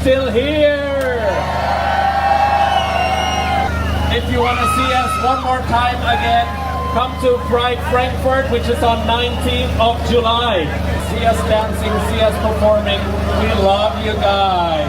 still here? If you want to see us one more time again, come to Pride Frankfurt, which is on 19th of July. See us dancing, see us performing. We love you guys.